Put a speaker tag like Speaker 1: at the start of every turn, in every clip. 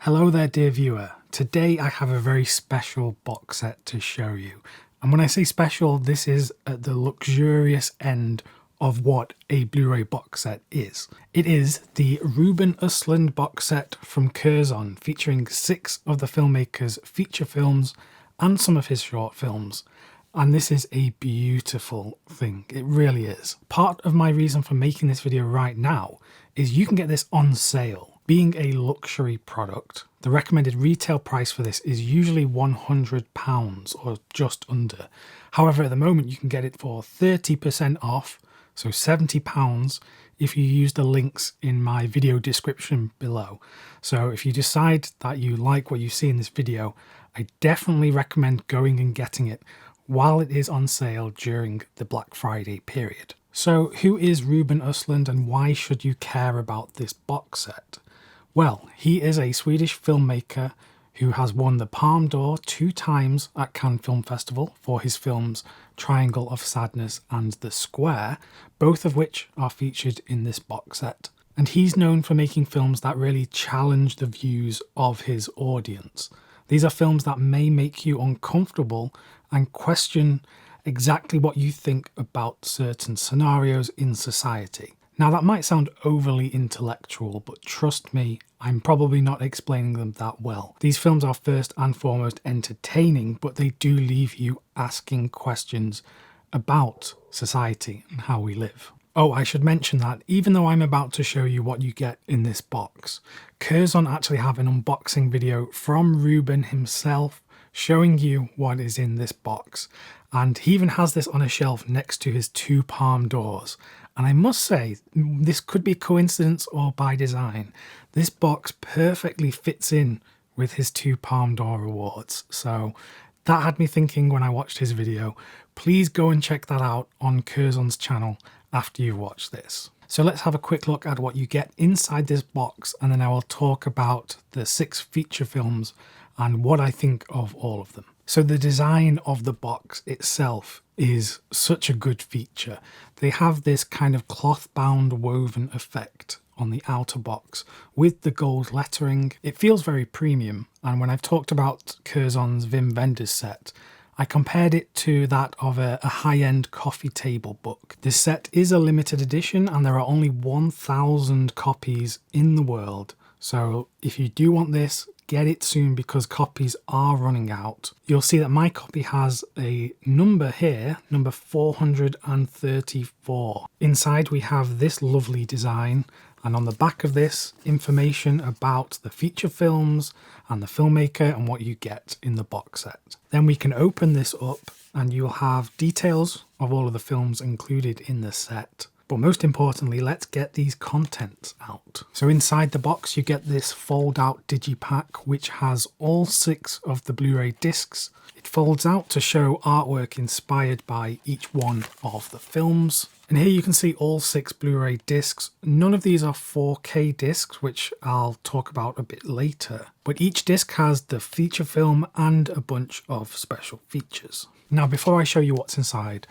Speaker 1: Hello there, dear viewer. Today I have a very special box set to show you. And when I say special, this is at the luxurious end of what a Blu-ray box set is. It is the Ruben Östlund box set from Curzon, featuring 6 of the filmmaker's feature films and some of his short films. And this is a beautiful thing. It really is. Part of my reason for making this video right now is you can get this on sale. Being a luxury product, the recommended retail price for this is usually £100 or just under. However, at the moment you can get it for 30% off, so £70 if you use the links in my video description below. So if you decide that you like what you see in this video, I definitely recommend going and getting it while it is on sale during the Black Friday period. So who is Ruben Östlund and why should you care about this box set? Well, he is a Swedish filmmaker who has won the Palme d'Or 2 times at Cannes Film Festival for his films Triangle of Sadness and The Square, both of which are featured in this box set. And he's known for making films that really challenge the views of his audience. These are films that may make you uncomfortable and question exactly what you think about certain scenarios in society. Now that might sound overly intellectual, but trust me, I'm probably not explaining them that well. These films are first and foremost entertaining, but they do leave you asking questions about society and how we live. Oh, I should mention that even though I'm about to show you what you get in this box, Curzon actually have an unboxing video from Ruben himself showing you what is in this box. And he even has this on a shelf next to his 2 Palme d'Ors. And I must say, this could be coincidence or by design. This box perfectly fits in with his 2 Palme d'Or awards. So that had me thinking when I watched his video. Please go and check that out on Curzon's channel after you watch this. So let's have a quick look at what you get inside this box, and then I will talk about the 6 feature films and what I think of all of them. So the design of the box itself is such a good feature. They have this kind of cloth-bound woven effect on the outer box with the gold lettering. It feels very premium, and when I've talked about Curzon's Wim Wenders set, I compared it to that of a high-end coffee table book. This set is a limited edition and there are only 1,000 copies in the world. So if you do want this, get it soon because copies are running out. You'll see that my copy has a number here, number 434. Inside we have this lovely design, and on the back of this, information about the feature films and the filmmaker and what you get in the box set. Then we can open this up and you'll have details of all of the films included in the set. But most importantly, let's get these contents out. So inside the box, you get this fold-out digipack, which has all 6 of the Blu-ray discs. It folds out to show artwork inspired by each one of the films. And here you can see all 6 Blu-ray discs. None of these are 4K discs, which I'll talk about a bit later. But each disc has the feature film and a bunch of special features. Now, before I show you what's inside,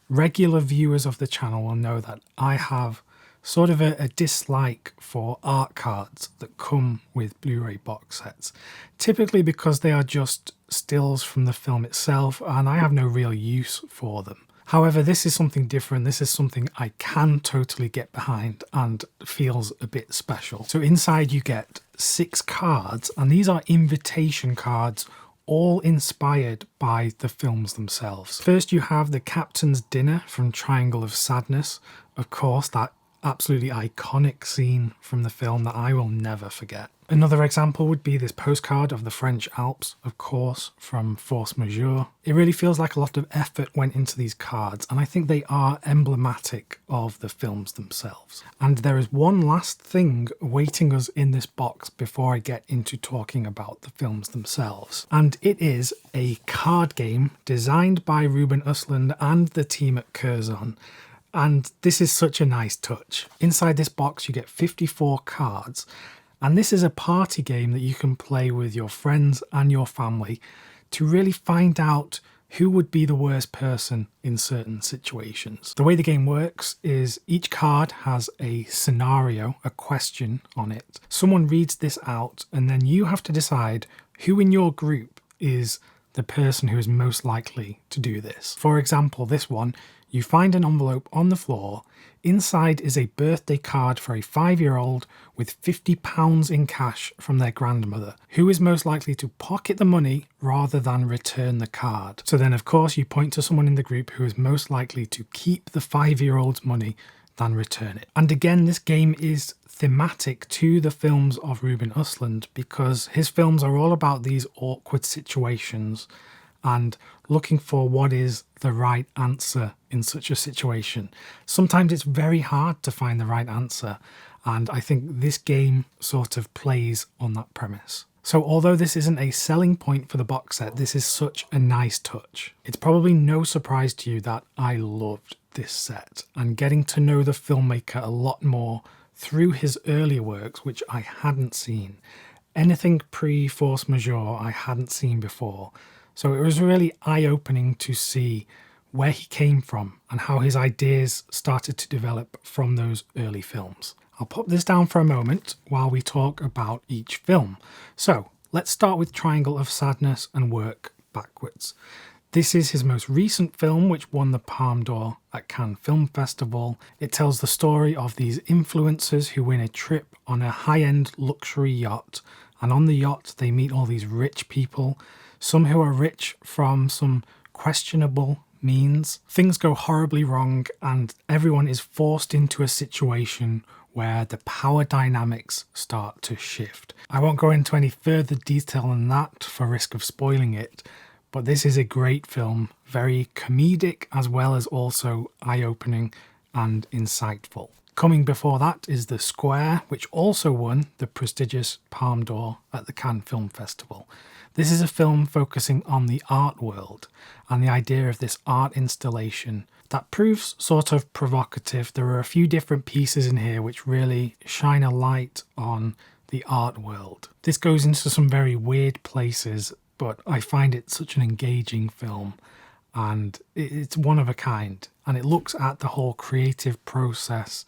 Speaker 1: regular viewers of the channel will know that I have sort of a dislike for art cards that come with Blu-ray box sets, typically because they are just stills from the film itself and I have no real use for them. However, this is something different. This is something I can totally get behind and feels a bit special. So inside you get 6 cards, and these are invitation cards, all inspired by the films themselves. First you have the Captain's Dinner from Triangle of Sadness. Of course, that absolutely iconic scene from the film that I will never forget. Another example would be this postcard of the French Alps, of course, from Force Majeure. It really feels like a lot of effort went into these cards, and I think they are emblematic of the films themselves. And there is one last thing awaiting us in this box before I get into talking about the films themselves. And it is a card game designed by Ruben Östlund and the team at Curzon. And this is such a nice touch. Inside this box you get 54 cards, and this is a party game that you can play with your friends and your family to really find out who would be the worst person in certain situations. The way the game works is each card has a scenario, a question on it. Someone reads this out and then you have to decide who in your group is the person who is most likely to do this. For example, this one, you find an envelope on the floor. Inside is a birthday card for a 5-year-old with £50 in cash from their grandmother. Who is most likely to pocket the money rather than return the card? So then, of course, you point to someone in the group who is most likely to keep the 5-year-old's money than return it. And again, this game is thematic to the films of Ruben Östlund because his films are all about these awkward situations and looking for what is the right answer in such a situation. Sometimes it's very hard to find the right answer, and I think this game sort of plays on that premise. So although this isn't a selling point for the box set, this is such a nice touch. It's probably no surprise to you that I loved this set, and getting to know the filmmaker a lot more through his earlier works, which I hadn't seen. Anything pre-Force Majeure I hadn't seen before. So it was really eye-opening to see where he came from and how his ideas started to develop from those early films. I'll pop this down for a moment while we talk about each film. So let's start with Triangle of Sadness and work backwards. This is his most recent film, which won the Palme d'Or at Cannes Film Festival. It tells the story of these influencers who win a trip on a high-end luxury yacht, and on the yacht they meet all these rich people, some who are rich from some questionable means. Things go horribly wrong and everyone is forced into a situation where the power dynamics start to shift. I won't go into any further detail than that for risk of spoiling it, but this is a great film, very comedic as well as also eye-opening and insightful. Coming before that is The Square, which also won the prestigious Palme d'Or at the Cannes Film Festival. This is a film focusing on the art world and the idea of this art installation that proves sort of provocative. There are a few different pieces in here which really shine a light on the art world. This goes into some very weird places, but I find it such an engaging film and it's one of a kind, and it looks at the whole creative process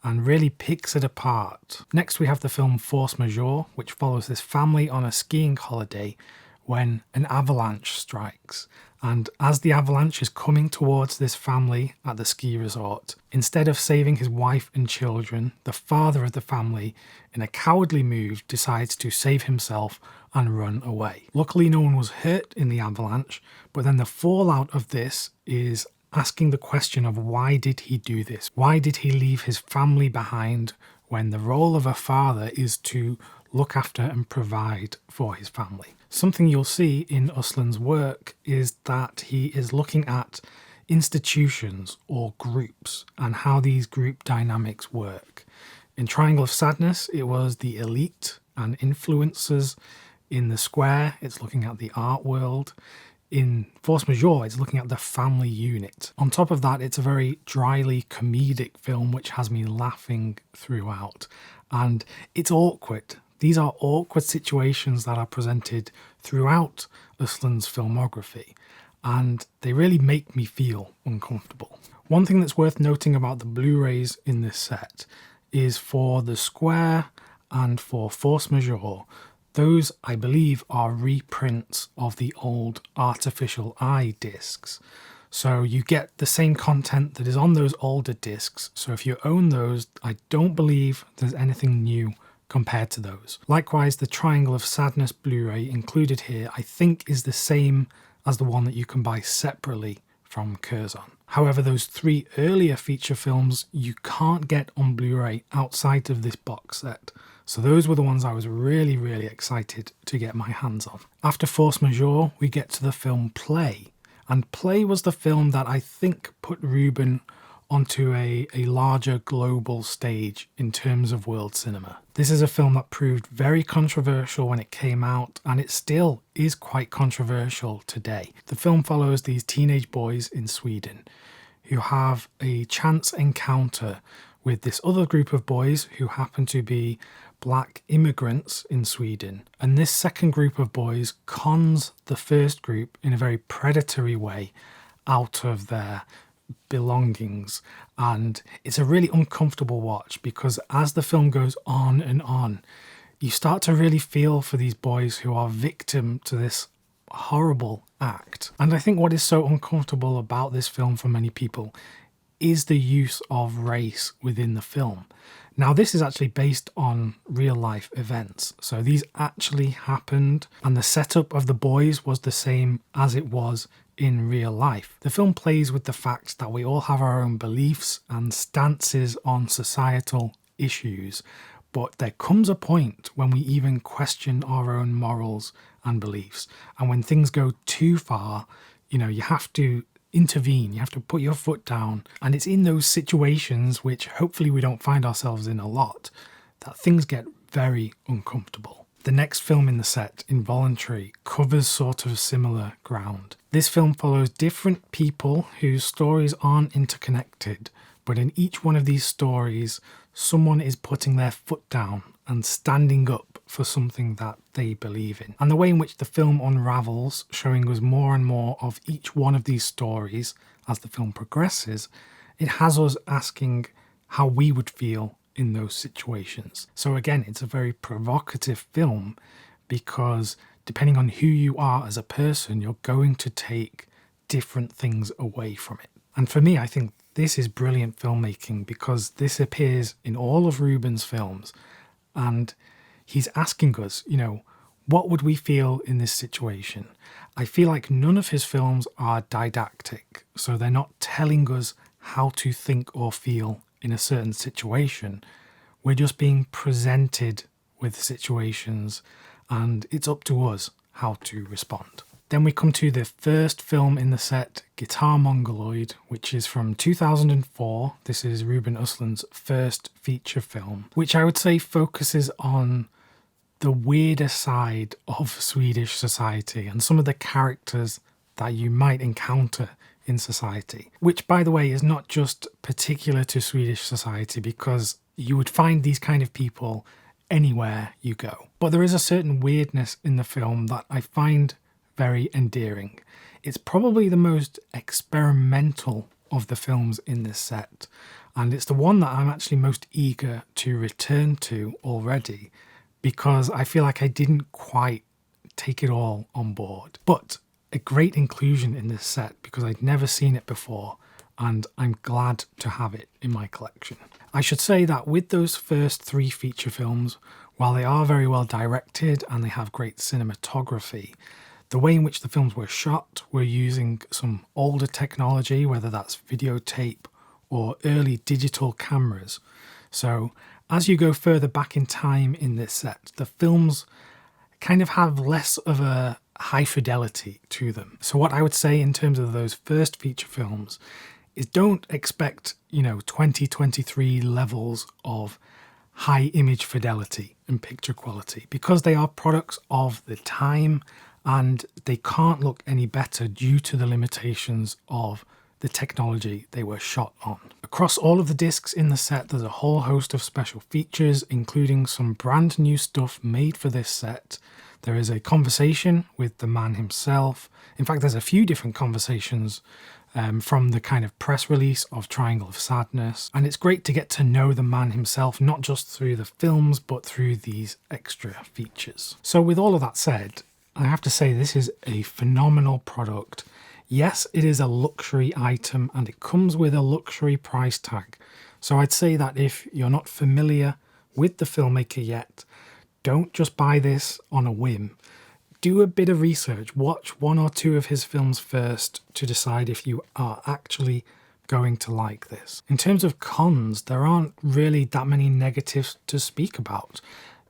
Speaker 1: and really picks it apart. Next we have the film Force Majeure, which follows this family on a skiing holiday when an avalanche strikes. And as the avalanche is coming towards this family at the ski resort, instead of saving his wife and children, the father of the family, in a cowardly move, decides to save himself and run away. Luckily no one was hurt in the avalanche, but then the fallout of this is asking the question of why did he do this? Why did he leave his family behind when the role of a father is to look after and provide for his family? Something you'll see in Östlund's work is that he is looking at institutions or groups and how these group dynamics work. In Triangle of Sadness, it was the elite and influencers. In The Square, it's looking at the art world. In Force Majeure, it's looking at the family unit. On top of that, it's a very dryly comedic film which has me laughing throughout. And it's awkward. These are awkward situations that are presented throughout Östlund's filmography, and they really make me feel uncomfortable. One thing that's worth noting about the Blu-rays in this set is for The Square and for Force Majeure, those, I believe, are reprints of the old Artificial Eye discs. So you get the same content that is on those older discs. So if you own those, I don't believe there's anything new compared to those. Likewise, the Triangle of Sadness Blu-ray included here, I think, is the same as the one that you can buy separately from Curzon. However, those 3 earlier feature films you can't get on Blu-ray outside of this box set. So those were the ones I was really, really excited to get my hands on. After Force Majeure, we get to the film Play. And Play was the film that I think put Ruben onto a larger global stage in terms of world cinema. This is a film that proved very controversial when it came out, and it still is quite controversial today. The film follows these teenage boys in Sweden who have a chance encounter with this other group of boys who happen to be black immigrants in Sweden, and this second group of boys cons the first group in a very predatory way out of their belongings. And it's a really uncomfortable watch because as the film goes on and on, you start to really feel for these boys who are victim to this horrible act. And I think what is so uncomfortable about this film for many people is the use of race within the film. Now, this is actually based on real life events. So these actually happened, and the setup of the boys was the same as it was in real life. The film plays with the fact that we all have our own beliefs and stances on societal issues, but there comes a point when we even question our own morals and beliefs. And when things go too far, you have to intervene, you have to put your foot down. And it's in those situations, which hopefully we don't find ourselves in a lot, that things get very uncomfortable. The next film in the set, Involuntary, covers sort of similar ground. This film follows different people whose stories aren't interconnected, but in each one of these stories, someone is putting their foot down and standing up for something that they believe in. And the way in which the film unravels, showing us more and more of each one of these stories as the film progresses, it has us asking how we would feel in those situations. So again, it's a very provocative film because depending on who you are as a person, you're going to take different things away from it. And for me, I think this is brilliant filmmaking because this appears in all of Ruben's films, and he's asking us, what would we feel in this situation? I feel like none of his films are didactic, so they're not telling us how to think or feel in a certain situation. We're just being presented with situations, and it's up to us how to respond. Then we come to the first film in the set, Guitar Mongoloid, which is from 2004. This is Ruben Östlund's first feature film, which I would say focuses on the weirder side of Swedish society and some of the characters that you might encounter in society, which, by the way, is not just particular to Swedish society because you would find these kind of people anywhere you go. But there is a certain weirdness in the film that I find very endearing. It's probably the most experimental of the films in this set, and it's the one that I'm actually most eager to return to already because I feel like I didn't quite take it all on board. But a great inclusion in this set because I'd never seen it before, and I'm glad to have it in my collection. I should say that with those first three feature films, while they are very well directed and they have great cinematography, the way in which the films were shot were using some older technology, whether that's videotape or early digital cameras. So as you go further back in time in this set, the films kind of have less of a high fidelity to them. So what I would say in terms of those first feature films is don't expect, 2023 levels of high image fidelity and picture quality because they are products of the time and they can't look any better due to the limitations of the technology they were shot on. Across all of the discs in the set, there's a whole host of special features, including some brand new stuff made for this set. There is a conversation with the man himself. In fact, there's a few different conversations from the kind of press release of Triangle of Sadness. And it's great to get to know the man himself, not just through the films, but through these extra features. So with all of that said, I have to say this is a phenomenal product. Yes, it is a luxury item and it comes with a luxury price tag. So I'd say that if you're not familiar with the filmmaker yet, don't just buy this on a whim. Do a bit of research, watch one or two of his films first to decide if you are actually going to like this. In terms of cons, there aren't really that many negatives to speak about.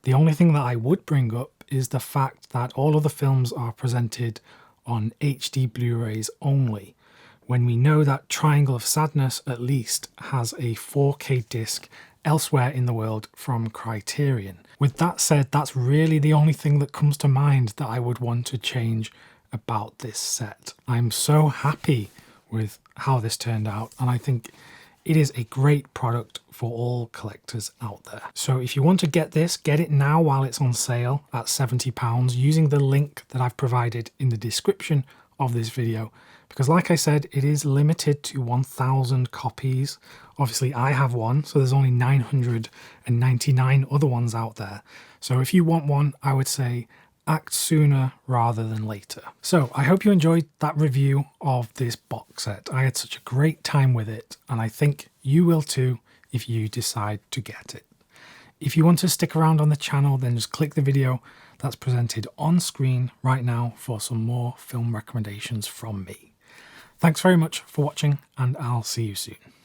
Speaker 1: The only thing that I would bring up is the fact that all of the films are presented on HD Blu-rays only, when we know that Triangle of Sadness at least has a 4K disc elsewhere in the world from Criterion. With that said, that's really the only thing that comes to mind that I would want to change about this set. I'm so happy with how this turned out, and I think It is a great product for all collectors out there. So if you want to get this, get it now while it's on sale at £70 using the link that I've provided in the description of this video. Because like I said, it is limited to 1,000 copies. Obviously I have one, so there's only 999 other ones out there. So if you want one, I would say act sooner rather than later. So I hope you enjoyed that review of this box set. I had such a great time with it, and I think you will too if you decide to get it. If you want to stick around on the channel, then just click the video that's presented on screen right now for some more film recommendations from me. Thanks very much for watching, and I'll see you soon.